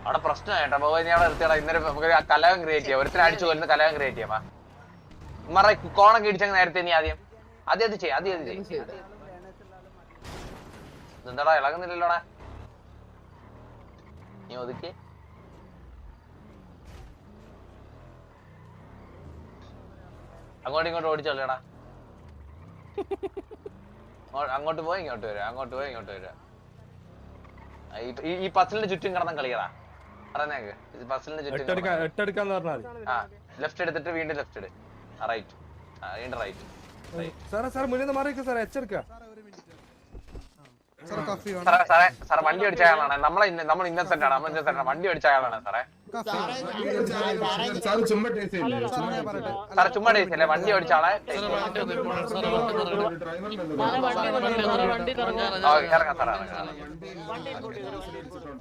അവിടെ പ്രശ്നമായിട്ടാ ഞാൻ നിർത്തിയടാ. ഇന്നലെ നമുക്ക് കലകം ക്രിയേറ്റ് ചെയ്യാം. ഒരുത്തിന് അടിച്ചു കൊല്ലുന്ന കലകം ക്രിയേറ്റ് ചെയ്യാം. മറ കോണൊക്കെ ഇടിച്ചങ്ങ് നേരത്തെ നീ ആദ്യം അത് ചെയ്യ എന്താടാ ഇളകുന്നില്ലല്ലോടാ. നീ ഒതുക്കി അങ്ങോട്ടും ഇങ്ങോട്ടും ഓടിച്ചോളേടാ. അങ്ങോട്ട് പോയി ഇങ്ങോട്ട് വരാ, അങ്ങോട്ട് പോയി ഇങ്ങോട്ട് വരാ. ഈ പസിലിന്റെ ചുറ്റും കിടന്ന കളിയടാ. പറഞ്ഞേക്ക് പസിലിന്റെ ചുറ്റും ആ ലെഫ്റ്റ് എടുത്തിട്ട് വീണ്ടും ലെഫ്റ്റ് എടു, റൈറ്റ് വീണ്ടും റൈറ്റ്. സാറേ വണ്ടി അടിച്ച ആളാണ്. നമ്മൾ ഇന്നസെന്റ് ആണ്, നമ്മൾ ഇന്നസെന്റ് ആണ്. വണ്ടി അടിച്ച ആളാണ് സാറേ. സാറ് ചുമ്മാ ടേസ്റ്റ് അല്ലേ? വണ്ടി അടിച്ച ആളെ ഇറങ്ങാം സാറേ.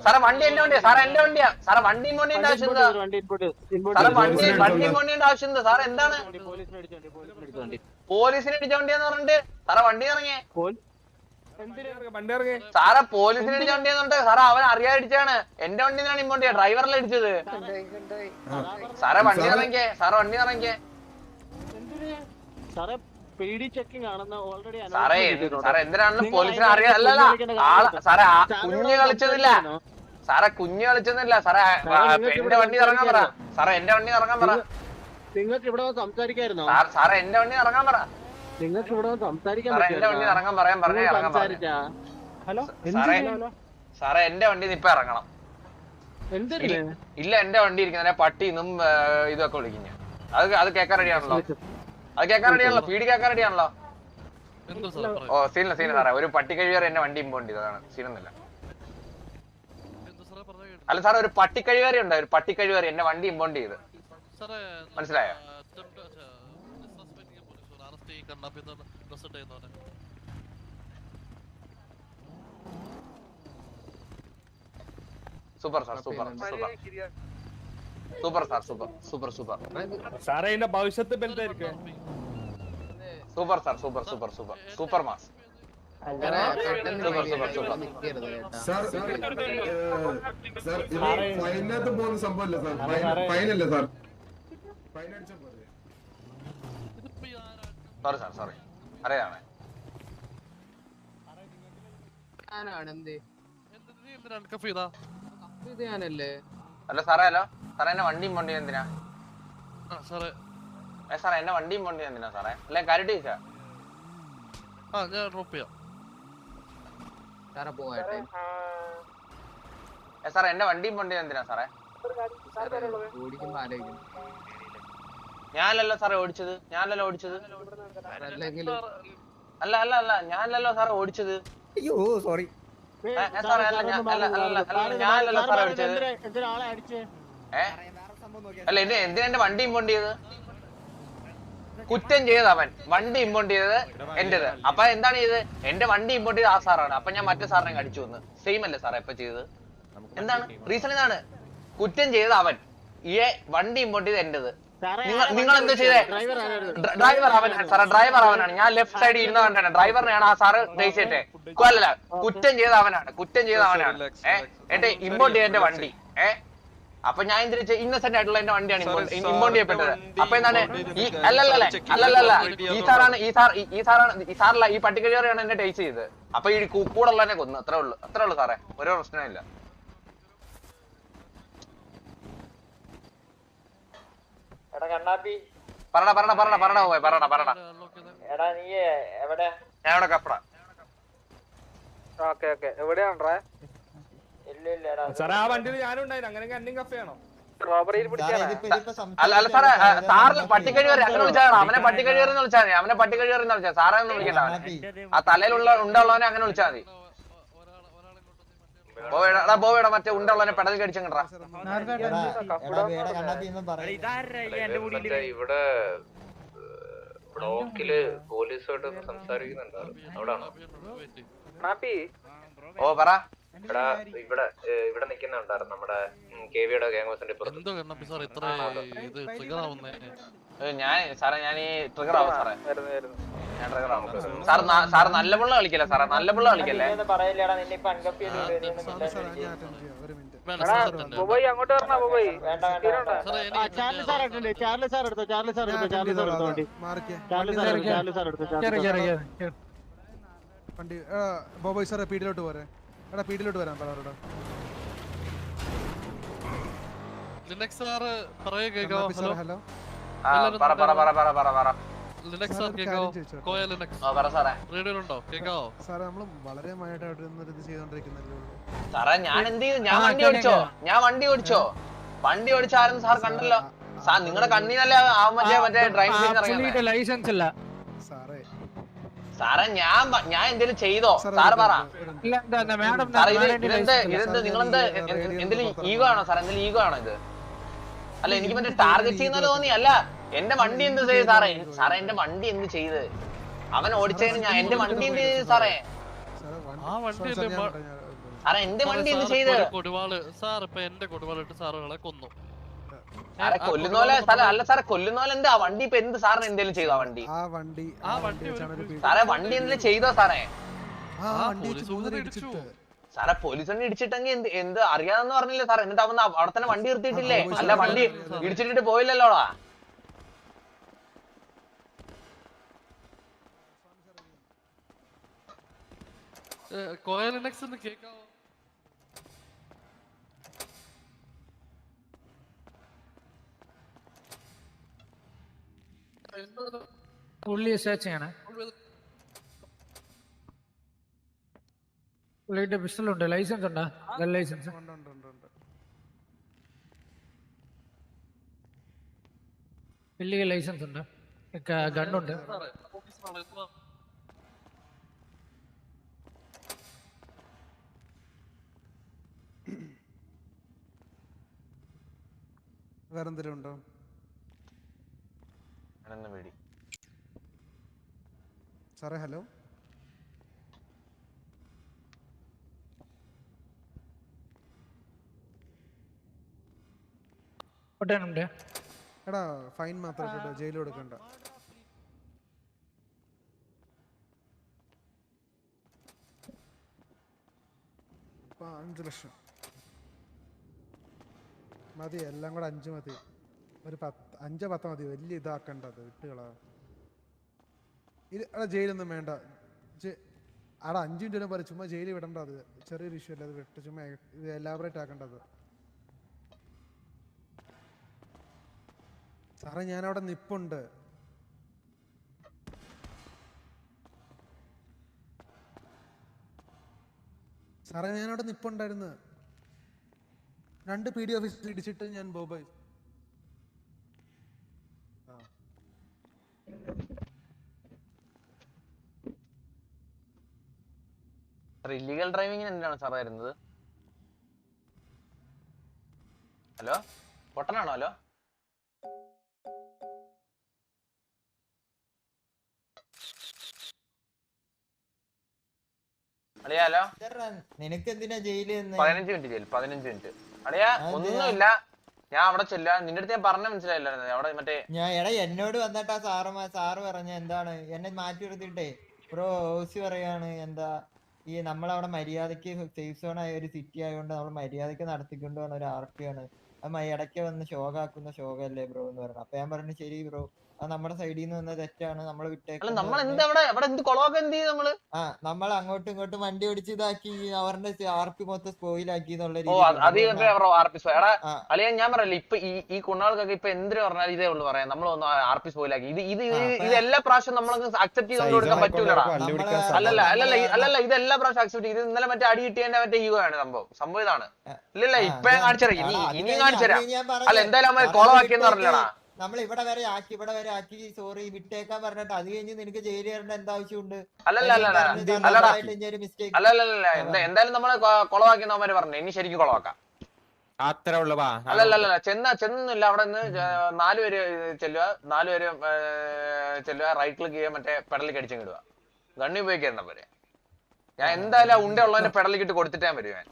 സാറേ വണ്ടി എന്റെ വണ്ടിയാ സാറേ, എന്റെ വണ്ടിയാ സാറേ. വണ്ടി ഇമ്പോണ്ടിന്റെ ആവശ്യം എന്താ സാറേ? വണ്ടി ഇമ്പോണ്ടിന്റെ ആവശ്യം എന്താ സാറേ? എന്താണ് പോലീസിനെ ഇടിച്ച വണ്ടിയാന്ന് പറഞ്ഞിട്ട് സാറേ വണ്ടി ഇറങ്ങിയേ സാറേ? പോലീസിനെ ഇടിച്ച വണ്ടിയാന്നുണ്ട് സാറേ. അവൻ അറിയാതെ ഇടിച്ചാണ്. എന്റെ വണ്ടി നിന്നാണ് ഇമ്പോണ്ടിയാ, ഡ്രൈവറിലെ ഇടിച്ചത് സാറേ. വണ്ടി ഇറങ്ങിയേ സാറേ, വണ്ടി ഇറങ്ങിയേ സാറേ. സാറേ എന്തിനാണെന്ന് പോലീസിനെ അറിയാ? അല്ലല്ല സാറേ കുഞ്ഞ് കളിച്ചതില്ല സാറേ, കുഞ്ഞ് കളിച്ചൊന്നുമില്ല സാറേ. എന്റെ വണ്ടി ഇറങ്ങാൻ പറ സാറേ, എന്റെ വണ്ടി ഇറങ്ങാൻ പറ. നിങ്ങൾക്ക് ഇവിടെ സംസാരിക്കായിരുന്നോ സാറേ? എന്റെ വണ്ടി ഇറങ്ങാൻ പറ. നിങ്ങൾക്ക് ഇവിടെ സംസാരിക്കാൻ എന്റെ വണ്ടി ഇറങ്ങാൻ പറയാൻ പറഞ്ഞേ ഇറങ്ങാൻ പറ. സാറേ എന്റെ വണ്ടി ഇപ്പൊ ഇറങ്ങണം. ഇല്ല എന്റെ വണ്ടി ഇരിക്കുന്ന പട്ടിന്നും ഇതൊക്കെ വിളിക്കും ഞാൻ. അത് കേക്കാൻ റെഡിയാണല്ലോ, അത് കേക്കാൻ റെഡിയാണല്ലോ, പീഡി കേക്കാൻ റെഡിയാണല്ലോ. ഓ സീനില്ല സാറേ. ഒരു പട്ടി കഴിവേറെ എന്റെ വണ്ടി ഇമ്പോണ്ട് ചെയ്തതാണ്, സീനൊന്നുമില്ല. അല്ല സാറേ, ഒരു പട്ടി കഴിവേറി ഉണ്ട്, ഒരു പട്ടി കഴിവേറി എന്റെ വണ്ടി ഇമ്പോണ്ട് ചെയ്ത്. മനസ്സിലായോ? Super sir, super super super sir, super super super സാറേ. ഇതിന്റെ ഭവിഷ്യത്ത് ബെൽറ്റായിരിക്കും. Super sir, super super super super mass. പോകുന്ന സംഭവമല്ലേ സാർ? ഫൈനല്ലേ സാർ? സോറി സാർ, സോറി അറിയാമേ. അല്ല സാറേ, ഹലോ സാറേ, എന്നെ വണ്ടി ഇമ്പോണ്ട് ചെയ്യാൻ എന്തിനാ സാറേ? എന്നെ വണ്ടി ഇമ്പോണ്ട് ചെയ്യാൻ എന്തിനാ സാറേ? അല്ലെ കരടി സാർ സാറേ, എന്റെ വണ്ടി ഇമ്പോണ്ട് ചെയ്യാൻ എന്തിനാ സാറേ? ഞാനല്ലോ സാറേ ഓടിച്ചത്, ഞാനല്ലോ ഓടിച്ചത്. അല്ല അല്ല അല്ല ഞാനല്ലോ സാറേ ഓടിച്ചത്. അയ്യോ സോറി സാറേ. ഞാനല്ലോ സാറേ ഓടിച്ചത്. അല്ല എന്തിനാ എന്റെ വണ്ടി ഇമ്പോണ്ട് ചെയ്തത്? കുറ്റം ചെയ്ത് അവൻ, വണ്ടി ഇമ്പോണ്ട് ചെയ്തത് എന്റേത്. അപ്പൊ എന്താണ് ചെയ്തത്? എന്റെ വണ്ടി ഇമ്പോണ്ട് ചെയ്ത് ആ സാറാണ്. അപ്പൊ ഞാൻ മറ്റേ സാറിനെ അടിച്ചു വന്ന്. സെയിം അല്ലേ സാറേ ഇപ്പൊ ചെയ്തത്? എന്താണ് റീസൺ? ഇതാണ് കുറ്റം ചെയ്ത് അവൻ, ഈ വണ്ടി ഇമ്പോണ്ട് ചെയ്ത് എന്റേത്. നിങ്ങൾ എന്താ ചെയ്തേ? ഡ്രൈവർ അവനാണ് സാറേ, ഡ്രൈവർ അവനാണ്. ഞാൻ ലെഫ്റ്റ് സൈഡിൽ ഇരുന്നവനാണ്, ഡ്രൈവറിനെയാണ് ആ സാറ് ദേശിച്ചിട്ടേ. അല്ലല്ല, കുറ്റം ചെയ്ത അവനാണ്, കുറ്റം ചെയ്ത അവനാണ്. എന്റെ ഇമ്പോണ്ട് ചെയ്ത എന്റെ വണ്ടി. അപ്പൊ ഞാൻ എന്തിനാ ഇന്നസെന്റ് ആയിട്ടുള്ള എന്റെ വണ്ടിയാണ് ഇമ്പോണ്ട് ചെയ്യപ്പെട്ടത്. അപ്പൊ എന്താണ് ഈ അല്ലല്ല ഈ സാറാണ് ഈ സാറല്ല, ഈ പട്ടികഴിയാണ് എന്നെ ടേസ്റ്റ് ചെയ്തത്. അപ്പൊ ഈ കൂടെ ഉള്ളതിനെ കൊന്നു. അത്രേ ഉള്ളൂ സാറേ, ഓരോ പ്രശ്നമില്ല. പറടാ പോയി പറടാ. ഞാൻ ഇവിടെ കപ്പട. സാറേ ആ വണ്ടിയിൽ ഞാനും ഉണ്ടായിരുന്നു. അങ്ങനെ അന്യം കഫയാണോ? അല്ല സാറേ, സാറിന് പട്ടിക്കഴിവറി അങ്ങനെ വിളിച്ചാൽ അവനെ പട്ടിക്കഴിവറിന്ന് വിളിച്ചാൽ മതി. അവനെ പട്ടിക്കഴിവറിന്ന് വിളിച്ചാൽ സാറേ ഒന്നും വിളിക്കണ്ട. ആ തലയിലുള്ള ഉണ്ടുള്ളവനെ അങ്ങനെ വിളിച്ചാൽ മതി. ബോവേടാ മറ്റേ ഉണ്ടുള്ളവനെ പെടൽ കടിച്ചങ്ങടാ. ഇവിടെ ബ്ലോക്കില് പോലീസുമായിട്ട് സംസാരിക്കുന്നുണ്ട്. അവിടാണോ? ഓ പറ. ഇവിടെ നിക്കുന്നുണ്ടായിരുന്നു നമ്മുടെ കെവിയുടെ ഗ്യാങ്സിന്റെ ഞാൻ ഈ ട്രിഗർ ആവും സാറേ. ഞാൻ ട്രിഗർ ആവും സാർ നല്ല പിള്ള കളിക്കല്ലേ സാറേ, നല്ല പിള്ള കളിക്കല്ലേ. അങ്ങോട്ട് പറഞ്ഞ ബോബോയ് ചാർലി സാർ എടുത്തോ, ചാർലി സാർ എടുത്തോ, ചാർലി സാർ എടുത്തോ വണ്ടി. ചാർലി സാർ എടുത്തോ. വണ്ടി ബോബോയ് സാറേ പീഡിലോട്ട് പോരെ. എടാ പീഡിലോട്ട് വരാൻ പറ. ഹലോ സാറേ നമ്മള് വളരെ ചെയ്തോണ്ടിരിക്കുന്നല്ലോ സാറേ. ഞാൻ എന്ത് ചെയ്തു? ഞാൻ വണ്ടി ഓടിച്ചോ. വണ്ടി ഓടിച്ചാരും സാർ കണ്ടല്ലോ. സാർ നിങ്ങളുടെ കണ്ണീനല്ലേ മറ്റേ ഡ്രൈവിംഗ് ലൈസൻസ് ഇല്ല സാറേ. സാറേ ഞാൻ എന്തേലും ചെയ്തോ സാറ് പറ. സാറേ ഇതെന്ത് നിങ്ങളെന്ത് എന്തെങ്കിലും ഈഗോ ആണോ സാർ? എന്തെങ്കിലും ഈഗോ ആണോ ഇത്? അല്ല എനിക്ക് മറ്റേ ടാർഗറ്റ് ചെയ്യുന്ന തോന്നി. അല്ല എന്റെ വണ്ടി എന്ത് ചെയ്ത് സാറേ? സാറേ എന്റെ വണ്ടി എന്ത് ചെയ്ത്? അവൻ ഓടിച്ചതിന് ഞാൻ എന്റെ വണ്ടി എന്ത് ചെയ്ത് സാറേ? സാറേ എന്റെ വണ്ടി എന്ത് ചെയ്ത്? സാറെ കൊല്ലുന്നോലെ അല്ല സാറേ, കൊല്ലുന്നോലെ എന്താ വണ്ടി ഇപ്പൊ എന്ത് സാറിന് എന്തേലും ചെയ്തോ? സാറേ വണ്ടി എന്തെങ്കിലും ചെയ്തോ സാറേ? സാറേ പോലീസിനെ ഇടിച്ചിട്ടെങ്കിൽ എന്ത് അറിയാതെന്ന് പറഞ്ഞില്ലേ സാർ? എന്നിട്ട് അവൻ അവിടെ തന്നെ വണ്ടി നിർത്തിയിട്ടില്ലേ? അല്ല വണ്ടി ഇടിച്ചിട്ടിട്ട് പോയില്ലല്ലോടാ. പുള്ളിയെ സെർച്ച് ചെയ്യണേ. പുള്ളിയുടെ പിസ്റ്റൾ ഉണ്ട്, ലൈസൻസ് ഉണ്ടോ? ഗൺ ലൈസൻസ് ഇല്ലീഗൽ ലൈസൻസ് ഉണ്ട്, ഗണ്ണുണ്ട്. വേറെന്തെങ്കിലും ഉണ്ടോ സാറേ? ഹലോ എടാ ഫൈൻ മാത്രം കേട്ടോ, ജയിലിൽ കൊടുക്കണ്ട. ഇപ്പൊ 5 ലക്ഷം മതി, എല്ലാം കൂടെ 5 മതി. ഒരു 5-10 മതി, വലിയ ഇതാക്കണ്ടത് വിട്ടുകളാ. എടാ ജയിലൊന്നും വേണ്ട. അവിടെ 5 മിനിറ്റ് പോലെ ചുമ്മാ ജയിലിൽ വിടണ്ട. അത് ചെറിയൊരു ഇഷ്യൂ അല്ല, അത് വിട്ട് ചുമ്മാ എലാബറേറ്റ് ആക്കേണ്ടത്. സാറേ ഞാനവിടെ നിപ്പുണ്ട്. സാറേ ഞാനവിടെ നിപ്പുണ്ടായിരുന്നു. 2 PD ഓഫീസിൽ ഇടിച്ചിട്ട് ഞാൻ ബോബോയ്. ഇല്ലീഗൽ ഡ്രൈവിംഗിന് എന്തിനാണ് സാർ വരുന്നത്? ഹലോ പൊട്ടനാണോ? ഹലോ അളിയാ. ഹലോ നിനക്ക് എന്തിനാ ജയില്? 15 മിനിറ്റ് ജയിൽ, 15 മിനിറ്റ്. അളിയാ ഒന്നുമില്ല, ഞാൻ അവിടെ ചെല്ല. നിന്റെ അടുത്ത് ഞാൻ പറഞ്ഞ മനസ്സിലായില്ലായിരുന്നു അവിടെ മറ്റേ എന്നോട് വന്നിട്ടാ സാറ് പറഞ്ഞ എന്താണ് എന്നെ മാറ്റി നിർത്തിയിട്ടേ ബ്രോ ഓസി പറയാണ് എന്താ ഈ നമ്മളവിടെ മര്യാദക്ക് സേഫ് സോൺ ആയ ഒരു സിറ്റി ആയതുകൊണ്ട് നമ്മൾ മര്യാദക്ക് നടത്തിക്കൊണ്ട് വന്ന ഒരു ആർട്ടിയാണ്. അത് ഇടയ്ക്ക് വന്ന് ഷോകാക്കുന്ന ഷോകല്ലേ ബ്രോ എന്ന് പറഞ്ഞു. അപ്പൊ ഞാൻ പറഞ്ഞു ശരി ബ്രോ, അത് നമ്മുടെ സൈഡിൽ നിന്ന് വന്ന തെറ്റാണ്, നമ്മൾ വിട്ടേക്കും. നമ്മൾ അങ്ങോട്ടും ഇങ്ങോട്ടും വണ്ടി ഓടിച്ച് ഇതാക്കി അവരുടെ ആർപി മൊത്തം സ്പോയിലാക്കി എന്നുള്ള ഞാൻ പറയല്ലേ. ഇപ്പൊ ഈ കുണ്ണാൾക്കൊക്കെ ഇപ്പൊ എന്തിനു പറഞ്ഞാൽ ഇതേ ഉള്ളു പറയാം, നമ്മളൊന്ന് ആർപി സ്പോയിലാക്കി. ഇത് എല്ലാ പ്രാവശ്യം നമ്മളൊക്കെ അക്സെപ്റ്റ് ചെയ്ത് കൊടുക്കാൻ പറ്റൂലടാ. അല്ലല്ല ഇത് എല്ലാ പ്രാവശ്യം അക്സെപ്റ്റ് ചെയ്ത്. ഇന്നലെ മറ്റേ അടി കിട്ടിയതിന്റെ മറ്റേ ഈഗോ ആണ് സംഭവം ഇതാണ്. ഇല്ലല്ല ഇപ്പൊ ഞാൻ കാണിച്ചറിയാം, ഇനിയും കാണിച്ചുതരാം. അല്ല എന്തായാലും കോളമാക്കിയെന്ന് പറഞ്ഞല്ലടാ. നമ്മൾ ഇവിടെ വരെ ആക്കി സോറി വിട്ടേക്കാൻ പറഞ്ഞിട്ട് അത് കഴിഞ്ഞ് നിനക്ക് ജയിലിൽ കയറേണ്ട എന്താവശ്യമുണ്ട്? അല്ലല്ല എന്തായാലും നമ്മളെ കൊളവാക്കിയവന്മാര് പറഞ്ഞു ഇനി ശരിക്കും കൊളവാക്കാം. അത്രേ ഉള്ളു. അല്ലല്ല ചെന്നില്ല. അവിടെ നിന്ന് 4 പേര് ചെല്ലുക, റൈറ്റ് ക്ലിക്ക് ചെയ്യുക, മറ്റേ പെടലിൽ കടിച്ചിടുക. ഗണ്ണി ഉപയോഗിക്കാൻ പോരെ. ഞാൻ എന്തായാലും ഉണ്ട ഉള്ളതിന്റെ പെടലിക്കിട്ട് കൊടുത്തിട്ട് ഞാൻ വരുവാൻ.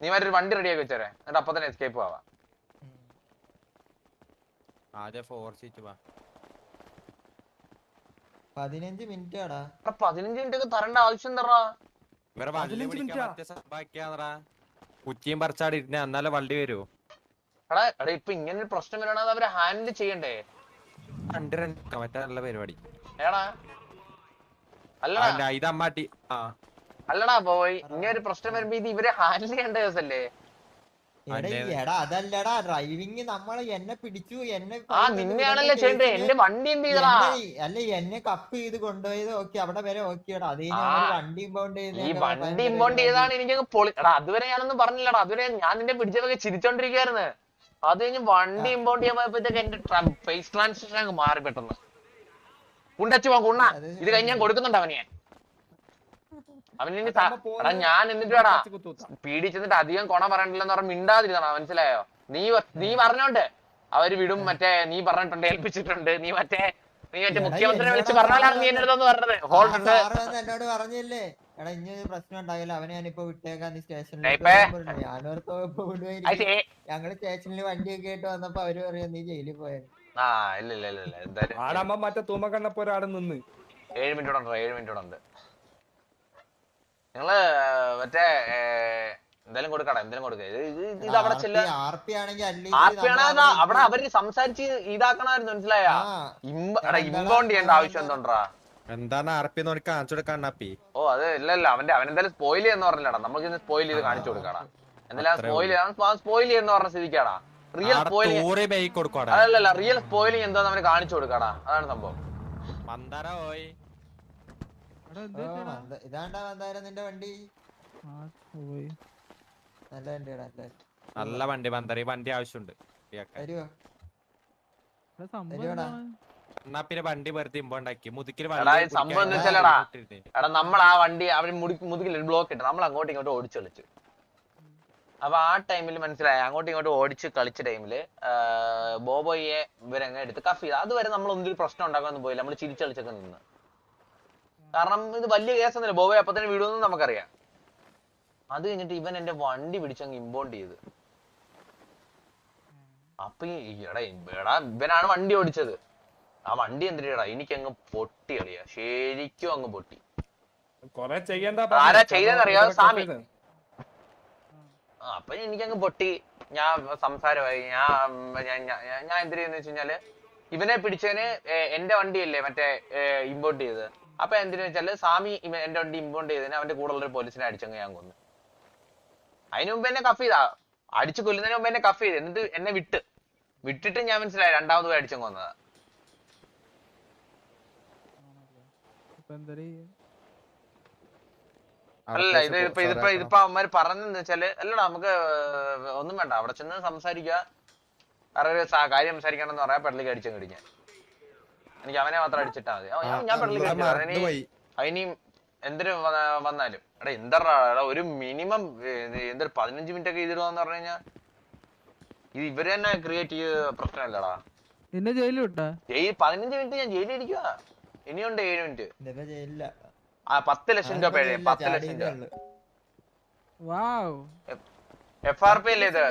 നീ മറ്റൊരു വണ്ടി റെഡിയാക്കി വെച്ചേരെ, എന്നിട്ട് അപ്പൊ തന്നെ എസ്കേപ്പ് ആവാ. 15 മിനിറ്റ് ആടാ. 15 മിനിറ്റ് ഒക്കെ തരേണ്ട ആവശ്യം എന്താ? കുറ്റിയും പറിച്ചാടി ഇരുന്ന എന്നാലേ വണ്ടി വരുമോ? എടാ ഇപ്പൊ ഇങ്ങനെ ഒരു പ്രശ്നം വരണത് അവര് ഹാൻഡിൽ ചെയ്യണ്ടേ? മറ്റേ നല്ല പരിപാടി. ഏടാ അല്ലടാ ഇതമ്മാട്ടി. അല്ലടാ പോയി ഇങ്ങനെ ഒരു പ്രശ്നം വരുമ്പോ ഇത് ഇവരെ ഹാൻഡിൽ ചെയ്യേണ്ട ദിവസല്ലേ? എടാ അതല്ലടാ ഡ്രൈവിംഗ് നമ്മള് എന്നെ പിടിച്ചു എന്നെ നിന്നെയാണല്ലേ ചെയ്യണ്ടേ? എന്റെ വണ്ടി എന്ത് ചെയ്തടാ? അല്ല എന്നെ കപ്പ് ചെയ്ത് കൊണ്ടുപോയത് ഓക്കെ അവിടെ വരെ ഓക്കെടാ. അത് വണ്ടി ഇമ്പോണ്ട് ചെയ്ത് ഈ വണ്ടി ഇമ്പോണ്ട് ചെയ്താണ് എനിക്ക് പൊളി. എടാ അതുവരെ ഞാനൊന്നും പറഞ്ഞില്ലടാ. അതുവരെ ഞാൻ നിന്റെ പിടിച്ചതൊക്കെ ചിരിച്ചോണ്ടിരിക്കുകയായിരുന്നു. അത് കഴിഞ്ഞ് വണ്ടി ഇമ്പോണ്ട് ചെയ്യാൻ പോയപ്പോഴത്തേക്ക് എന്റെ ഫേസ് ട്രാൻസാക്ഷൻ അങ്ങ് മാറി പെട്ടെന്ന്. കുണ്ടച്ചു പോകാം കുണ്ണ. ഇത് കഴിഞ്ഞ് ഞാൻ കൊടുക്കുന്നുണ്ട് അവനെ. അവന് എടാ ഞാൻ എന്നിട്ടാടാ പീടി ചെന്നിട്ട് അധികം കൊണ പറയണ്ടില്ലെന്ന് പറഞ്ഞ മിണ്ടാതിരുന്നാ, മനസ്സിലായോ? നീ പറഞ്ഞോണ്ട് അവര് വിടും. മറ്റേ നീ പറഞ്ഞിട്ടുണ്ട്, ഏൽപ്പിച്ചിട്ടുണ്ട്. നീ മറ്റേ മുഖ്യമന്ത്രിയെ വിളിച്ച് പറഞ്ഞാലാണ് നീ എന്റെ അടുത്തൊന്ന് പറഞ്ഞത്. ഹോൾഡ് ഉണ്ട് എന്നോട് പറഞ്ഞില്ലേ എടാ ഇനി പ്രശ്നം ഉണ്ടാകില്ല, അവനെ ഞാനിപ്പോ വിട്ടേക്കാൻ സ്റ്റേഷനിൽ. ഞാനോർത്തോ ഞങ്ങള് സ്റ്റേഷനിൽ വണ്ടിയൊക്കെ ആയിട്ട് വന്നപ്പോ അവര് പറയാ നീ ജയിലിൽ പോയത്. ആടമ്മ മറ്റേ തൂമക്കണ്ണപ്പോ ഒരാടെ നിന്ന് 7 മിനിറ്റോടുണ്ട്. നിങ്ങള് മറ്റേ എന്തായാലും കൊടുക്കടാ, എന്തായാലും കൊടുക്ക. ഇത് അവിടെ ചെല്ല അവിടെ അവര് സംസാരിച്ച് ഇതാക്കണമായിരുന്നു, മനസ്സിലായാ? ഇമ്പോണ്ട് ചെയ്യേണ്ട ആവശ്യം എന്തോണ്ടാ? എന്താണ് ആർപ്പി കാണിച്ചു കൊടുക്കാണ്ണാപ്പി? ഓ അത് ഇല്ലല്ല, അവനെന്തായാലും സ്പോയിൽ ചെയ്യുന്ന പറഞ്ഞില്ലടാ. നമുക്ക് ഇന്ന് സ്പോയിൽ ചെയ്ത് കാണിച്ചു കൊടുക്കാടാ. എന്തായാലും സ്പോയിൽ ചെയ്യുന്ന പറഞ്ഞ സ്ഥിതിക്കാടാ. റിയൽ സ്പോയിലിംഗ് അതല്ലല്ല, റിയൽ സ്പോയിലിംഗ് എന്തോ അവന് കാണിച്ചു കൊടുക്കാടാ. അതാണ് സംഭവം. ഇതാണ്ടാ വന്നാലും നിന്റെ വണ്ടി നല്ല വണ്ടിയാടാ. നല്ല വണ്ടി മന്ദാര. വണ്ടി ആവശ്യമുണ്ട്. പിന്നെ വണ്ടി വെറുതെ ഇമ്പോണ്ടാക്കി മുതുക്കിൽ. സംഭവം എന്താ വെച്ചാലടാ, എടാ നമ്മൾ ആ വണ്ടി അവര് മുതുക്കിൽ ബ്ലോക്ക് ഇട്ട് നമ്മൾ അങ്ങോട്ടും ഇങ്ങോട്ടും ഓടിച്ചു കളിച്ചു. അപ്പൊ ആ ടൈമിൽ മനസ്സിലായി, അങ്ങോട്ടും ഇങ്ങോട്ടും ഓടിച്ച് കളിച്ച ടൈമില് ബോബോയെ ഇവരങ്ങ് എടുത്ത് കഫ് ചെയ്ത്. അതുവരെ നമ്മൾ ഒന്നും പ്രശ്നം ഉണ്ടാക്കാനൊന്നും പോയില്ല, നമ്മൾ ചിരിച്ചളിച്ചൊക്കെ നിന്ന്. കാരണം ഇത് വലിയ കേസൊന്നുമില്ല. ബോബോയെ അപ്പൊ തന്നെ വിടുമെന്ന് നമുക്കറിയാം. അത് കഴിഞ്ഞിട്ട് ഇവൻ എന്റെ വണ്ടി പിടിച്ചങ്ങ് ഇമ്പോണ്ട് ചെയ്ത്. അപ്പൊ എടാ ഇവനാണ് വണ്ടി ഓടിച്ചത്. ആ വണ്ടി എന്തിനാ എനിക്കങ്ങ് പൊട്ടി കളിയാ, ശരിക്കും അങ്ങ് പൊട്ടി. ആരാ ചെയ്തെന്നറിയാം? സാമി. അപ്പൊ എനിക്കങ്ങ് പൊട്ടി. ഞാൻ സംസാരമായി. ഞാൻ എന്തിനാന്ന് വെച്ച് കഴിഞ്ഞാല് ഇവനെ പിടിച്ചതിന് എന്റെ വണ്ടിയല്ലേ മറ്റേ ഇമ്പോർട്ട് ചെയ്ത്. അപ്പൊ എന്തിനാ വെച്ചാല് സാമി എന്റെ വണ്ടി ഇമ്പോർട്ട് ചെയ്തതിന് അവന്റെ കൂടെ ഉള്ളൊരു പോലീസിനെ അടിച്ചങ്ങ് ഞാൻ കൊന്നു. അതിന് മുമ്പ് എന്നെ കഫ് ചെയ്താ, അടിച്ചു കൊല്ലുന്നതിന് മുമ്പ് എന്നെ കഫ് ചെയ്ത്. എന്നിട്ട് എന്നെ വിട്ടിട്ട് ഞാൻ മനസ്സിലായി രണ്ടാമത് പോയി അടിച്ചങ്ങ് കൊന്നതാ. അല്ല ഇതിപ്പോ അവന്മാര് പറഞ്ഞെന്ന് വെച്ചാല് അല്ലടാ നമുക്ക് ഒന്നും വേണ്ട, അവിടെ ചെന്ന് സംസാരിക്കുക. വേറെ കാര്യം സംസാരിക്കണമെന്ന് പറയാ. പെടലിക്ക് അടിച്ചങ്ങ് ഇടിക്കാൻ. എനിക്ക് അവനെ മാത്രം അടിച്ചിട്ടാ മതി. ഞാൻ പെടലിക്ക് അതിനും എന്തിനു വന്നാലും എടാ എന്താ ഒരു മിനിമം എന്തൊരു 15 മിനിറ്റ് ഒക്കെ ഇതിടുവാന്ന് പറഞ്ഞു കഴിഞ്ഞാൽ ഇത് ഇവര് തന്നെ ക്രിയേറ്റ് ചെയ്ത പ്രശ്നമല്ലടാ. 15 മിനിറ്റ് ഞാൻ ജയിലിൽ ഇരിക്കുക. ഇനിയുണ്ട് 7 മിനിറ്റ്. 10 ലക്ഷം രൂപ പിഴ. 10 ലക്ഷം രൂപ FRP അല്ലേ ഇത്?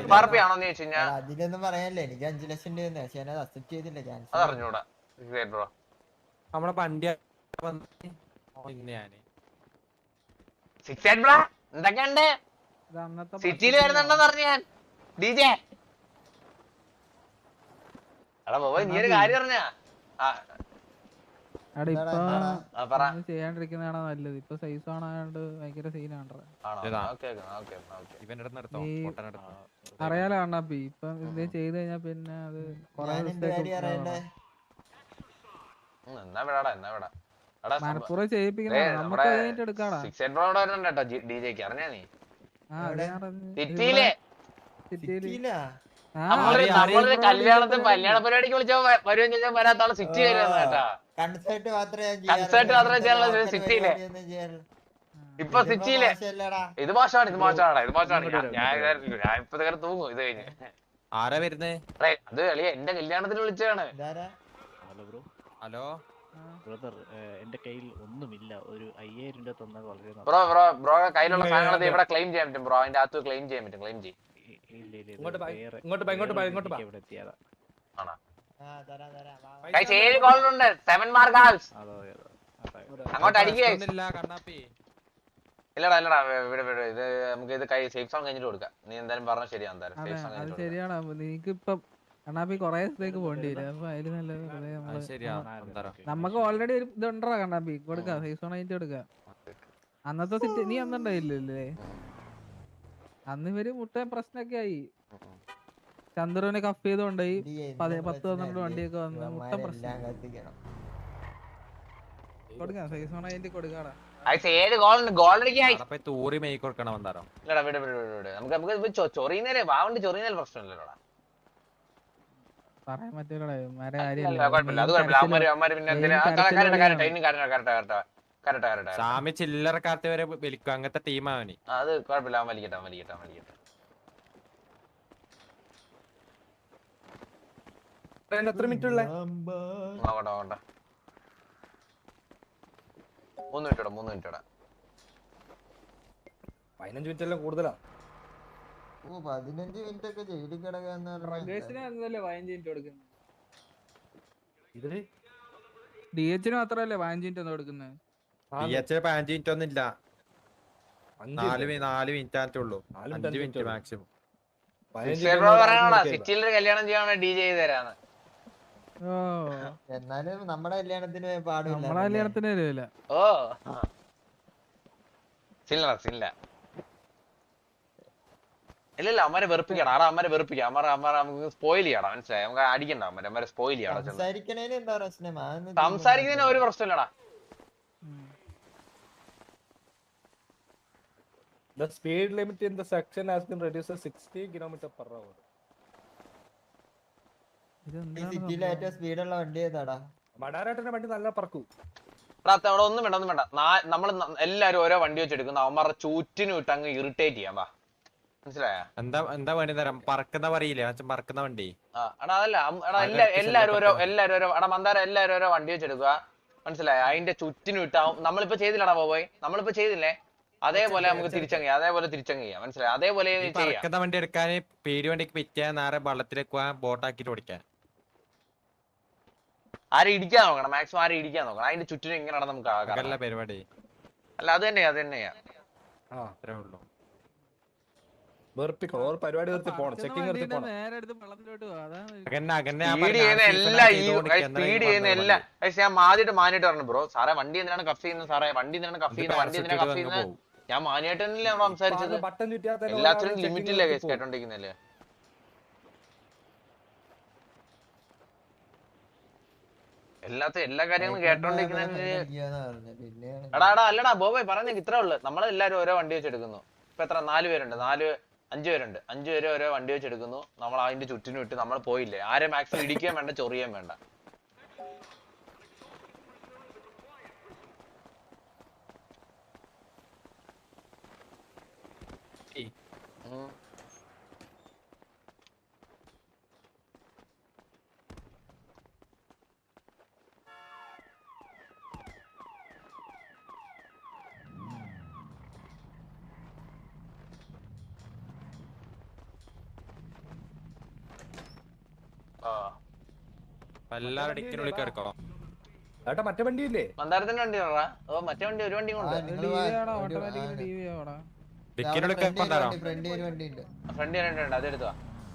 FRP ആണോന്ന് ചോദിച്ചു കഴിഞ്ഞാൽ അതിലൊന്നും പറയാനല്ലേ. എനിക്ക് 5 ലക്ഷം രൂപ പക്ഷെ അത് അക്സെപ്റ്റ് ചെയ്തില്ല. അതറിഞ്ഞൂടാ. നമ്മുടെ വണ്ടി എന്തൊക്കെയുണ്ട് സിറ്റിയിൽ വരുന്നുണ്ടെന്ന് പറഞ്ഞു ഞാൻ. DJ എടാ ബോബോയ് നീ ഒരു കാര്യം പറഞ്ഞാ ചെയ്യാണ്ടിരിക്കുന്നതാണോ നല്ലത്? ഇപ്പൊ സൈസ് ആണായോണ്ട് ഭയങ്കര സീനാണ്. അറിയാലോ അണ്ണാപ്പി, ഇപ്പൊ ഇത് ചെയ്ത് കഴിഞ്ഞാ പിന്നെ അത് മനപ്പൂർവ്വം ചെയ്യിപ്പിക്കുന്ന കല്യാണത്തിന് കല്യാണ പരിപാടിക്ക് വിളിച്ചാൽ വരുമെന്ന് ചോദിച്ചാൽ വരാത്ത ആള് സിറ്റി വരുന്നത് കേട്ടാ. കൺസേർട്ട് മാത്രമേ ചെയ്യാനുള്ള സിറ്റിയിലെ. ഇപ്പൊ സിറ്റിയിലെ ഇത് മോശമാണ്. ഞാൻ ഇപ്പൊ തൂങ്ങും ഇത് കഴിഞ്ഞ്. ആരാ വരുന്നേ? അത് കളിയ എന്റെ കല്യാണത്തിന് വിളിച്ചതാണ്. ഹലോ ബ്രദർ എന്റെ കയ്യിൽ ഒന്നുമില്ല. ഒരു 5000 രൂപ തന്നാൽ വളരെ നന്ദി. ബ്രോ കയ്യിലുള്ള സാധനങ്ങൾ ഇവിടെ ക്ലെയിം ചെയ്യാൻ പറ്റും ബ്രോ. അതിന്റെ അകത്ത് ക്ലെയിം ചെയ്യാൻ പറ്റും. ക്ലെയിം ചെയ്യും. ഇല്ല, ഇങ്ങോട്ട് ബാ, വേറെ ഇങ്ങോട്ട് ബാ, ഇങ്ങോട്ട് ബാ, ഇങ്ങോട്ട് ബാ. ഇവിടെ എത്തിയതാ. ആണോ? തരാം വാ, വാ. ഗൈസ് 7 ഗോൾഡ് ഉണ്ട്. 7 മാർഗാൾസ്. അതെ. അങ്ങോട്ട് അടിക്കുക. കണ്ണാപ്പി ഇല്ലടാ ഇവിടെ ഇത് നമുക്ക് ഇത് സേഫ് സോൺ കഴിഞ്ഞിട്ട് കൊടുക്കാം. നീ എന്തായാലും പറഞ്ഞാൽ ശരിയാ. എന്തായാലും സേഫ് സോൺ കഴിഞ്ഞിട്ട് ശരിയാണ്. നിനക്ക് ഇപ്പൊ കണ്ണാപ്പി കൊറേ ദിവസത്തേക്ക് പോകേണ്ടി വരും. അപ്പൊ അതില് നല്ലത് ശരിയാ. നമുക്ക് ഓൾറെഡി ഒരു ഇതുണ്ടോ കണ്ണാപ്പി കൊടുക്കാം. സേഫ് സോൺ ആയിട്ട് കൊടുക്കാം. അന്നത്തെ സിറ്റി നീ അന്നുണ്ടായില്ലേ? അന്ന് ഇവര് മുട്ട പ്രശ്നമൊക്കെ ആയി. ചന്ദ്രനെ കഫ് ചെയ്തോണ്ടായി. 10-12 വണ്ടിയൊക്കെ വന്ന് മുട്ട പ്രശ്നം കൊടുക്കാം. സേഫ് സോൺ ആയിട്ട് കൊടുക്കാടാ. 7 ഗോൾഡ് ഗോൾഡ് അടിക്കായി. തൂറി മെയ് കൊടുക്കണം വന്നാരോ. ഇല്ലടാ വിട്. നമുക്ക് ചൊറിയുന്നേരെ വാവണ്ട് ചൊറിയുന്നതിൽ പ്രശ്നമില്ലടാ. പറയാൻ പറ്റൂലടാ ഇവന്മാരെ കുഴപ്പമില്ല. അത് കുഴപ്പമില്ല. അവന്മാര് പിന്നെ കറക്റ്റ്. സ്വാമി ചില്ലറക്കാലത്ത് വരെ വലിക്കും. അങ്ങനത്തെ ടീമാവന്. അത് കുഴപ്പമില്ല. അവൻ വലിക്കട്ടെ. എത്ര മിനിറ്റ് ഉള്ളേ? നോക്കട്ടെ 3 മിനിറ്റ് 15 മിനിറ്റ് എല്ലാം കൂടുതലാ. 15 മിനിറ്റ് ഒക്കെ ജയിലിൽ കിടക്കാന്ന് ഇതില് DH മാത്രല്ലേ 15 മിനിറ്റ് കൊടുക്കുന്നത്. 15 മിനിറ്റ് ഒന്നും ഇല്ല. 4 മിനിറ്റ് ആറ്റുള്ളൂ. 5 മിനിറ്റ് മാക്സിമം. സിറ്റിയിലൊരു കല്യാണം ചെയ്യാൻ DJ ചെയ്ത് തരാന്ന്. ഓ എന്നാലും നമ്മുടെ കല്യാണത്തിന് പാടില്ല. നമ്മളെ കല്യാണത്തിന് വരുമല്ല. ഓ സില്ല ഇല്ല അമ്മരെ വെറുപ്പിക്കടാ. അമ്മരെ വെറുപ്പിക്കാം. നമുക്ക് സ്പോയിൽ ചെയ്യടാ. മനസ്സിലായി? നമുക്ക് അടിക്കണ്ട. അമ്മരെ സ്പോയിൽ ചെയ്യണം. സംസാരിക്കണേന് എന്താ പ്രശ്നം? സംസാരിക്കുന്നതിന് ഒരു പ്രശ്നമില്ലടാ. The speed limit in the section has been reduced to 60 km/h. ഈ സിറ്റിയിലെ ഏറ്റവും സ്പീഡുള്ള വണ്ടി ഏതാടാ? മടാരാട്ടന്റെ വണ്ടി നല്ല പറക്കൂ. അവിടെ ഒന്നും വേണ്ട. നമ്മള് എല്ലാരും ഓരോ വണ്ടി വെച്ചെടുക്കുന്നു. അവന്മാരുടെ ചൂറ്റിനും ഇട്ട് അങ്ങ് ഇറിറ്റേറ്റ് ചെയ്യാം. വാ മനസ്സിലായ? എന്താ വേണ്ടി തരാം? പറക്കുന്ന പറയില്ലേ? പറക്കുന്ന വണ്ടി. എല്ലാരും ഓരോ മന്ദാരം എല്ലാരും ഓരോ വണ്ടി വെച്ചെടുക്കുക. മനസ്സിലായ? അതിന്റെ ചുറ്റിനും ഇട്ടാവും. നമ്മളിപ്പോ ചെയ്തില്ലടാ പോയി. നമ്മളിപ്പോ ചെയ്തില്ലേ? അതേപോലെ നമുക്ക് തിരിച്ചങ്ങ് ചെയ്യാം. മനസ്സിലായി? അതേപോലെ പറക്കുന്ന വണ്ടി എടുക്കാൻ പേര് വണ്ടിക്ക് പിറ്റാൻ നേരെ വെള്ളത്തിലേക്ക് ബോട്ടാക്കിട്ട് ഓടിക്കാൻ. ആരും ഇടിക്കാൻ നോക്കണം. മാക്സിമം ആരും ഇടിക്കാൻ നോക്കണം. അതിന്റെ ചുറ്റിനും ഇങ്ങനെ നമുക്ക് പരിപാടി അല്ല. അത് തന്നെയാ. അത്രേ ഉള്ളൂ. പരിപാടി നിർത്തി പോണം. ചെക്കിംഗ് നിർത്തി പോണം. ഞാൻ ആദ്യമായിട്ട് മാനിട്ട് പറഞ്ഞു ബ്രോ. സാറേ വണ്ടി എന്തിനാണ് കഫ് ചെയ്യുന്നത്? സാറേ വണ്ടി എന്തിനാണ് കഫ് ചെയ്യുന്നത്? ഞാൻ മാനിയായിട്ടല്ലേ സംസാരിച്ചത്. എല്ലാത്തിനും ലിമിറ്റില്ലേ കേട്ടോണ്ടിരിക്കുന്നല്ലേ? എല്ലാ കാര്യങ്ങളും കേട്ടോണ്ടിരിക്കുന്നതിന് എടാ അല്ലടാ ബോബോയ് പറഞ്ഞ ഇത്രേ ഉള്ളു. നമ്മളെല്ലാരും ഓരോ വണ്ടി വെച്ചെടുക്കുന്നു. ഇപ്പൊ എത്ര 4 പേരുണ്ട്? 5 പേരുണ്ട്. 5 പേര് ഓരോ വണ്ടി വെച്ചെടുക്കുന്നു. നമ്മൾ അതിന്റെ ചുറ്റിനും ഇട്ട് നമ്മൾ പോയില്ലേ? ആരെ മാക്സിമം ഇടിക്കുകയും വേണ്ട, ചൊറിയാൻ വേണ്ട. എല്ലാവരും ഡിക്കിനുള്ളിൽ കേൾക്കോ. മറ്റേ വണ്ടിയില്ലേ? മന്ദാരത്തിന്റെ വണ്ടി മറ്റേ വണ്ടി ഒരു വണ്ടി കൊണ്ട് ഡിക്കിനുള്ളിൽ കേൾക്കോ. ഫ്രണ്ട് ഒരു വണ്ടി ഉണ്ട്. ഫ്രണ്ട് അതെടുത്തോ.